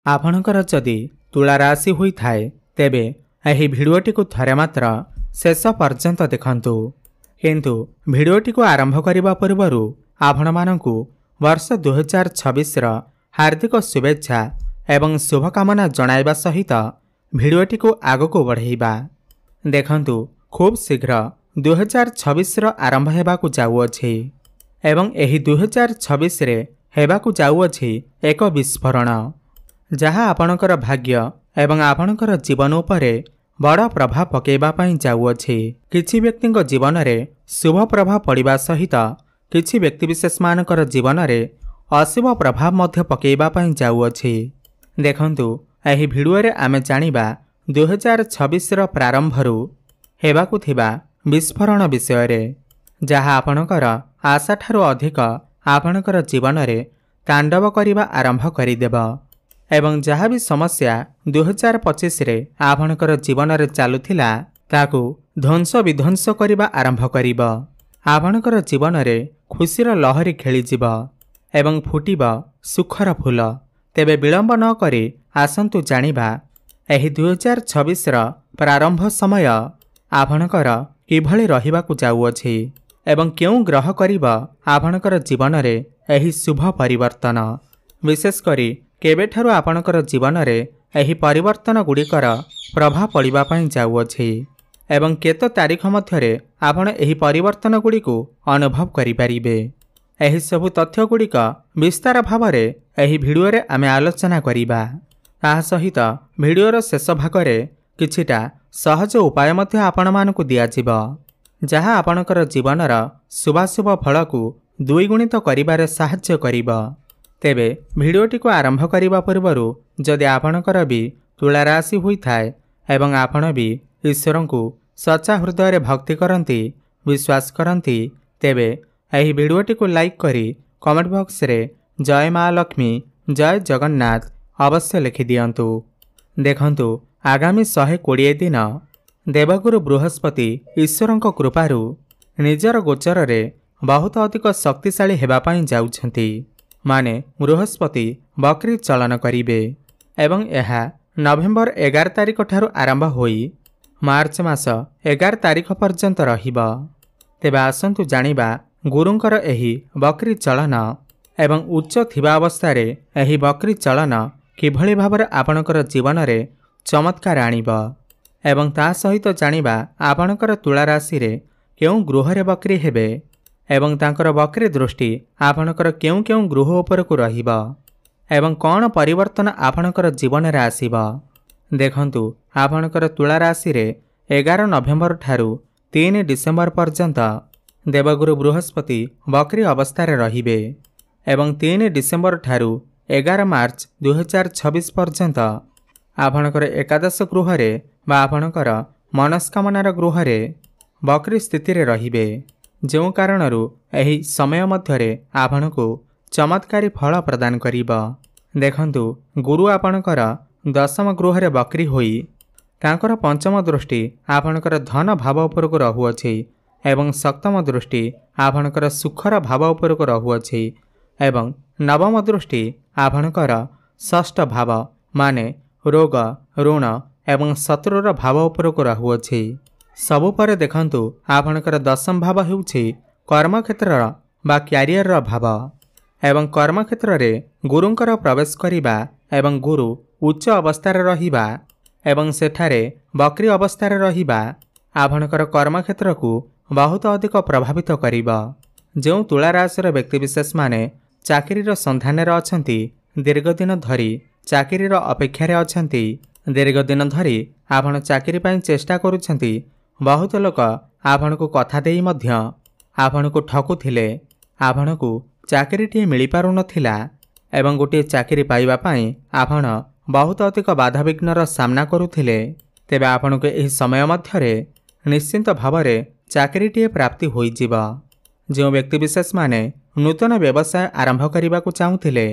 आपणकर जदि तुला राशि होई थाए तेबे एही भिडियोटी को थरे मात्र शेष पर्यंत देखंतु। किंतु भिडियोटी को आरंभ करने पूर्व आपण मानकु वर्ष 2026 रो हार्दिक शुभेच्छा एवं शुभकामना जणाइबा सहित भिडियोटी को आगको बढ़ाइबा। देखंतु खूब शीघ्र 2026 रो आरंभ हेबाकु जाउअछि एवं एही 2026 रे हेबाकु जाउअछि एक विस्फोरण जहाँ आपणकर भाग्य एवं आपणकर जीवन उपरे बड़ प्रभाव पकेबा पई जाउअछि। किछि व्यक्तिंक जीवन रे शुभ प्रभाव पड़िबा सहित किछि व्यक्तिविशेष मानकर जीवन रे अशुभ प्रभाव मध्य पकेबा पई जाउअछि। देखंतु एही भिडियो रे आमे जानिबा 2026 रो प्रारंभरु हेबाकु थिबा विस्फोरण विषय रे जहाँ आपणकर आशा ठारू अधिक आपणकर जीवन रे तांडव करिबा आरंभ करिदेब एवं जहाँ भी समस्या 2025 रे आपणकर जीवन रे चालुथिला ताकू ध्वंस विध्वंस करिबा आरंभ करिब। आपणकर जीवन रे खुशीर लहरी खेलीजिब एवं फुटिब सुखर फूल। तेबे विलंब न करी आसंतु जानिबा एही 2026 रो प्रारंभ समय आपणकर किभଳି रहिबाकु जाउअछि एवं केउ ग्रह करिब आपणकर जीवन रे एही शुभ परिवर्तन। विशेष करी केबेठारु आपणकर जीवन रे एही परिवर्तन गुड़िकर प्रभाव पड़िबा पई जाउअछि एवं केतो तारीख मध्यरे आपण एही परिवर्तन गुड़िकु अनुभव करि परिबे। एही सबु तथ्य गुड़िक विस्तार भाव रे एही भिडियो रे आमे आलोचना करिबा। ता सहित भिडियोर शेष भाग रे किछिटा सहज उपाय मध्य आपण मानकु दिया जिवो जहाँ आपणकर जीवनर शुभाशुभ फल को द्विगुणित करिबारे साहाय्य करिबो। तेबे भिडियोटी को आरंभ करिबा पूर्वरु जदि आपणकर भी तुला राशि होई थाए एवं आपण भी ईश्वर को सच्चा हृदय रे भक्ति करंती विश्वास करंती तेबे एही भिडियोटी को लाइक करी कमेंट बॉक्स रे जय मां लक्ष्मी जय जगन्नाथ अवश्य लिखि दियंतु। देखंतु आगामी 120 दिन देवगुरु बृहस्पति ईश्वरंक कृपारु निजर गोचर रे बहुत अधिक शक्तिशाली हेबा पई जाउछंती। माने बृहस्पति बकरी चलन करिबे एवं यह नवेम्बर 11 तारिख ठारू आरंभ होई मार्च मास 11 तारिख पर्यंत रहिबा। तेबे आसंतु जानिबा गुरुंकर एही बकरी चलन एवं उच्च थिबा अवस्था रे एही बकरी चलन किभଳି भाबरे आपणकर जीवन रे चमत्कार आनिबा एवं ता सहित जानिबा आपणकर तुला राशि रे केउ गृह रे बकरी हेबे एवं तांकर बकरी दृष्टि आपणकर केउ केउ गृह उपर को रहिबा एवं कौन परिवर्तन आपणकर जीवन रे आसीबा। देखंतु आपणकर तुला राशि रे 11 नवेम्बर ठारू 3 डिसेम्बर पर्यंत देवगुरु बृहस्पति बकरी अवस्था रे रहिबे एवं 3 डिसेम्बर ठारू 11 मार्च 2026 पर्यंत आपणकर एकादश गृह रे बा आपणकर मनस्कामनार गृह रे बकरी स्थिति रे रहिबे जो कारणरू एही समय मध्यरे आपणको चमत्कारी फल प्रदान करिबा। देखंतु गुरु आपणकर दशम गृह रे बकरी होई तांकर पंचम दृष्टि आपणकर धन भाव उपर को रहुअछि एवं सप्तम दृष्टि आपणकर सुखर भाव उपर को रहुअछि एवं नवम दृष्टि आपणकर षष्ठ भाव माने रोग ऋण एवं शत्रुर भाव उपर को रहुअछि। सबु परे देखंतु आपणकर दशम भाव हेउछि कर्मक्षेत्र बा क्यारियर भाव एवं कर्मक्षेत्र रे गुरुंकर प्रवेश करिबा एवं गुरु उच्च अवस्था रे रहिबा एवं सेठारे बकरी अवस्था रे रहिबा आपणकर कर्मक्षेत्र को बहुत अधिक प्रभावित करिबा। जो तुला राशि व्यक्तिविशेष माने चाकरीर संधान रे अछंती दीर्घ दिन धरी चाकरीर अपेक्षा रे अछंती दीर्घ दिन धरी आपण चाकरी पई चेष्टा करूछंती बहुत लोक आपण को कथा देई मध्य आपण को ठकुथिले आपण को चाकरीटी मिली पारु नथिला एवं गोटे चाकरी पाइबा पई आपण बहुत अधिक बाधा विघ्नर सामना करुथिले। तेबे आपण को एही समय मध्यरे निश्चिंत भावरे चाकरीटी प्राप्ति होई जिबा। जो व्यक्ति विशेष माने नूतन व्यवसाय आरंभ करिबा को चाहुथिले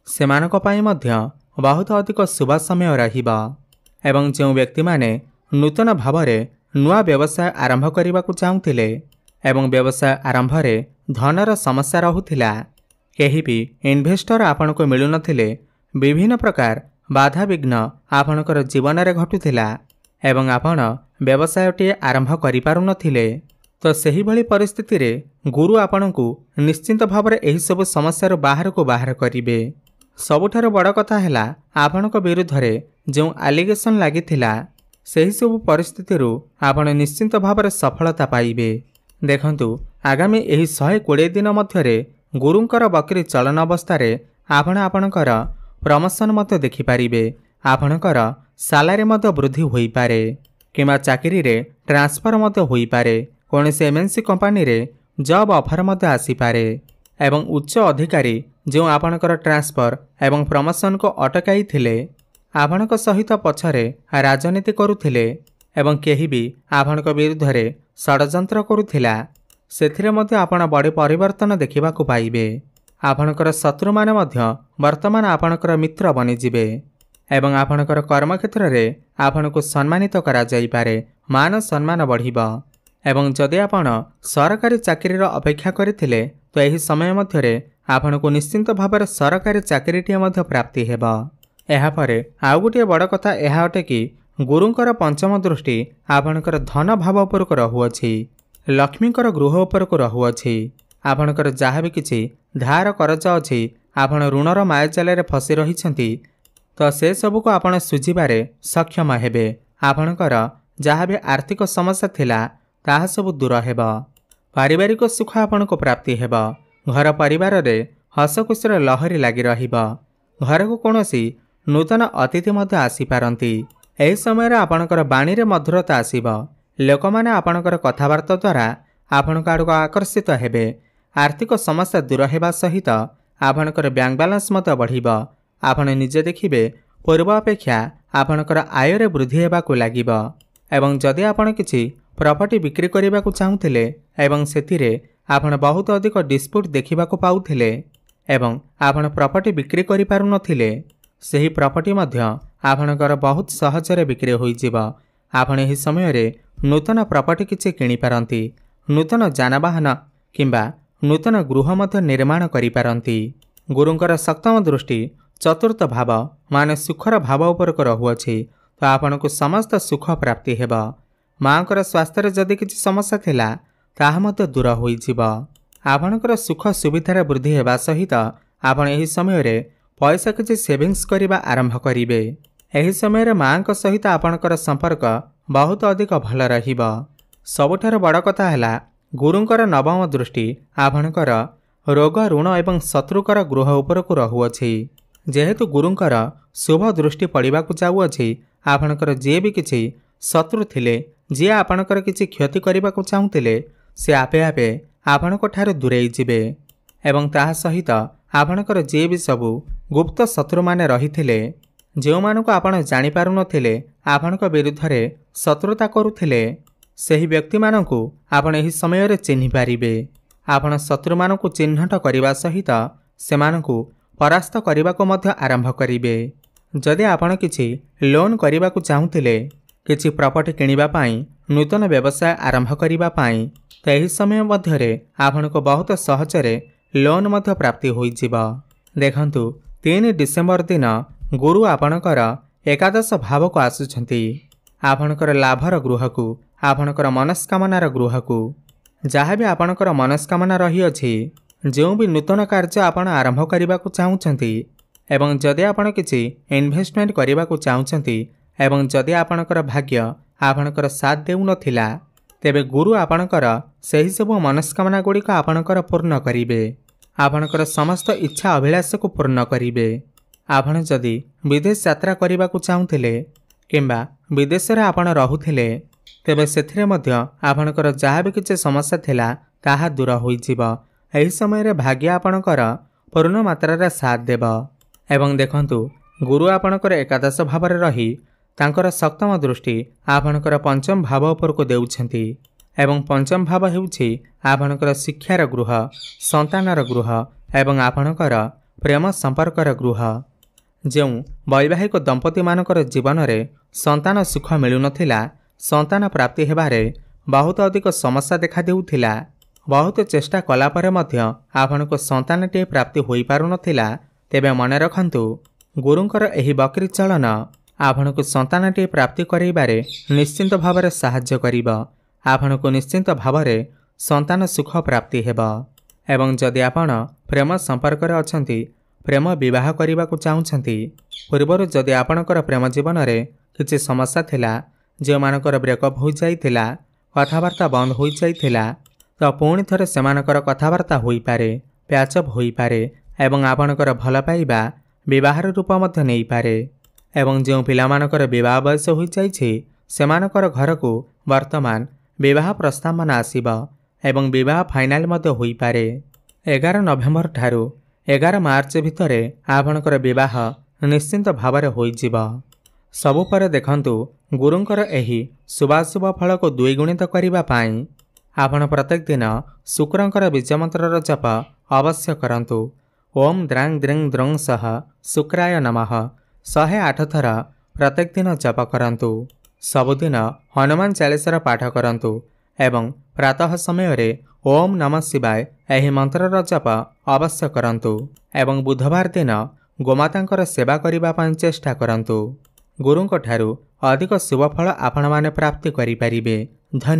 सेमानक पई मध्य बहुत अधिक शुभ समय रहिबा एवं जो व्यक्ति माने नूतन भावरे नुआ व्यवसाय आरंभ करने को चाहूले एवं व्यवसाय आरंभ रे धनर समस्या रहुथिला केही भी इन्वेस्टर आपण को मिलु नथिले विभिन्न प्रकार बाधाविघ्न आपणकर जीवन में घटुला एवं आपण व्यवसायटी आरंभ करिपारुनथिले तो सही भली परिस्थिति रे गुरु आपणको निश्चिंत भाव में यही सब समस्या बाहर को बाहर करिवे। सबुठार बड़ कथा है आपणक विरुद्ध रे जो आलिगेशन लागिथिला सही सब परिस्थिति आपण निश्चिंत भाव में सफलता पाइबे। देखंतु आगामी यही 120 दिन मध्य गुरुंकर बकरी चलन अवस्था आपण आपणकर प्रमोशन मत देखिपारे। आपणकर सालारी मत वृद्धि होई पारे किंवा चाकरी रे ट्रांसफर मत होई पारे। कौन से एमएनसी कंपनी रे जॉब ऑफर मत आसीपारे एवं उच्च अधिकारी जो आपणकर ट्रांसफर एवं प्रमोशन को अटकाई थिले आपणक सहित पछरे राजनीति करुथिले एवं केही भी आपणक विरुद्ध रे षडयंत्र करुथिला सेथिरे मध्य आपण बड़े परिवर्तन देखिबा को पाइबे। आपणकर शत्रु माने मध्य वर्तमान आपणकर मित्र बनि जिवे एवं आपणकर कर्मक्षेत्र रे आपणको सम्मानित करा जाई पारे। मान सम्मान बढ़िबा एवं जदि आपण सरकारी चाकरीर अपेक्षा करथिले तो यही समय मध्यरे आपणको निश्चिंत भाव सरकारी चाकरीटिए मध्य प्राप्ति हेबा। एहा परे आउ गोटे बड़ कथा यह अटे कि गुरुंकर पंचम दृष्टि आपणकर धन भाव उपरको रहुअछि लक्ष्मीकर गृह उपरको रहुअछि। आपणकर जहाँ भी किछि धार करज अछि आपण ऋणर मायाजाल रे फसी रहिछंती तो से सबु को आपण सुझिबारे सक्षम हेबे। आपणकर जहाँ भी आर्थिक समस्या थिला ताहा सब दूर हेबा। पारिवारिक सुख आपनको प्राप्ति हेबा। घर परिवार रे हस खुशीर लहरी लगी रहिबा। घर को कोनोसी नूतन अतिथि मध्य आसी पारंती। एही समय आपणकर बाणी रे मधुरता आसीबा। लोकमाने आपणकर कथावार्ता द्वारा आपणक आड़क आकर्षित हेबे। आर्थिक समस्या दूर हेबा सहित आपणकर बैंक बैलेंस मत बढ़िबा। आपण निजे देखिबे पूर्व अपेक्षा आपणकर आय रे वृद्धि हेबाकु लागिबा एवं जदि आपण किछि प्रॉपर्टी बिक्री करने को चाहूले एवं सेतिरे आपण बहुत अधिक डिस्प्यूट देखिबाकु पाउथिले एवं आपण प्रॉपर्टी बिक्री करि पारु नथिले सही प्रॉपर्टी मध्य आपणकर बहुत सहजरे बिक्री होई जिबा। आपण एही समय रे नूतन प्रॉपर्टी किछि किनि पारंती। नूतन जानवाहन किंबा नूतन गृह मध्य निर्माण करि पारंती। गुरुंकर सप्तम दृष्टि चतुर्थ भाव माने सुखर भाव उपर रहुअछि तो आपणको समस्त सुख प्राप्ति हेबा। माँकर स्वास्थ्य जदि किछि समस्या थिला ताहा मध्य दूर होई जिबा। आपणकर सुख सुविधार वृद्धि हेबा सहित आपण एही समय रे पैसा किछि सेविंग्स करिबा आरंभ करिवे। एही समय रे माँक सहित आपणकर संपर्क बहुत अधिक भल रहिबा। सबुठार बड़ कथा हैला गुरुंकर नवम दृष्टि आपणकर रोग ऋण एवं शत्रुकर गृह उपरको रहुअछि। जेहेतु गुरुंकर शुभ दृष्टि पड़िबाकु जाउअछि आपणकर जे भी किछि शत्रु थिले जी आपणकर किछि क्षति करबाकु चाहुतिले से आपे आपे आपणको ठारे दूरेई जिवे एवं ताहा सहित आपणकर जे भी सबु गुप्त शत्रु माने रहिथिले जो मानको आपण जानि पारु नथिले आपणक विरुद्ध रे शत्रुता करुथिले सही व्यक्ति मानकु आपण एही समय रे चिन्हि पारिबे। आपण शत्रु मानकु चिन्हट करिबा सहित सेमानकु परास्त करबाकु मध्य आरंभ करिवे। जदि आपण किछि लोन करबाकु चाहुतिले किछि प्रॉपर्टी किनिबा पाई नूतन व्यवसाय आरंभ करिबा पाई तो एही समय मध्य रे आपनको बहुत सहजरे लोन मध्य प्राप्ति होई जिबा। देखंतु 3 डिसेम्बर दिन गुरु आपणकर एकादश भाव को आसुछंती। आपणकर लाभर गृह को आपणकर मनस्कामनार गृह को जहाँ भी आपणकर मनस्कामना रही अछि जो भी नूतन कार्य आपण आरंभ करबाकु चाहुछंती एवं जदि आपण किछि इन्वेस्टमेंट करबाकु चाहुछंती एवं जदि आपणकर भाग्य आपणकर साथ देउ नथिला तेबे गुरु आपणकर सही सब मनस्कामना गुड़िक आपणकर पूर्ण करिवे। आपणकर समस्त इच्छा अभिलाष को पूर्ण करिवे। आपण जदि विदेश यात्रा करबाकु चाहुथिले किंबा विदेश रे आपण रहुथिले तेबे सेथिरे मध्य आपणकर जहाँ भी किछि समस्या थिला ताहा दूर होई जिवो। एही समय रे भाग्य आपणकर पूर्ण मात्रा रे साथ देबो। एवं देखंतु गुरु आपणकर एकादश भाव रे रही तांकर सप्तम दृष्टि आपणकर पंचम भाव उपर को देउछंती एवं पंचम भाव हेउछि आपणकर शिक्षार गृह संतानर गृह एवं आपणकर प्रेम संपर्कर गृह। जो वैवाहिक दंपति मानकर जीवन रे संतान सुख मिलु नथिला संतान प्राप्ति हेबारे बहुत अधिक समस्या देखा देउथिला बहुत चेष्टा कला परे मध्य आपनको संतानटे प्राप्ति होई पारु नथिला तेबे मने रखंतु गुरुंकर एही बकरी चलन आपणको संतानटी प्राप्ति कराइबारे निश्चिंत भावरे साहाय्य करिब। आपणको निश्चिंत भावरे संतान सुख प्राप्ति हेब। एवं जदि आपण प्रेम संपर्क रे अछंती, प्रेम विवाह करने को चाहूँगी, पूर्वर जदि आपणकर प्रेम जीवन में किसी समस्या थिला, जो मानकर ब्रेकअप हो जाइथिला, कथबार्ता बंद हो जाइथिला, तो पुणी थरे सेमानकर कथबार्ता होई पारे, प्याचअप होई पारे एवं आपणकर भल पाइबा विवाहर रूप मध्य नहीं पारे। एवं जो पिलामानकर विवाह बयस हो जाइछि, सेमानकर घर को वर्तमान विवाह प्रस्ताव मान आसीब एवं विवाह फाइनाल मध्य होई पारे। 11 नवेम्बर ठारू 11 मार्च भितरे आपणकर विवाह निश्चिंत भावरे होइजिब। सबु पर देखंतु गुरुंकर एही शुभाशुभ फल को द्विगुणित करिबा पाई आपण प्रत्येक दिन शुक्रंकर बीजमंत्र जप अवश्य करंतु। ओम द्रांग द्रिंग द्रंग सह शुक्राय नमः 108 थर प्रत्येक दिन जप करंतु। सबुदिन हनुमान चालीसार पाठ करंतु एवं प्रातः समय रे ओम नमः शिवाय एही मंत्रर जप अवश्य करंतु। एवं बुधवार दिन गोमातांकर सेवा करिबा पाई चेष्टा करंतु। गुरुंक ठारू अधिक शुभ फल आपण माने प्राप्ति करि परिबे। धन्यवाद।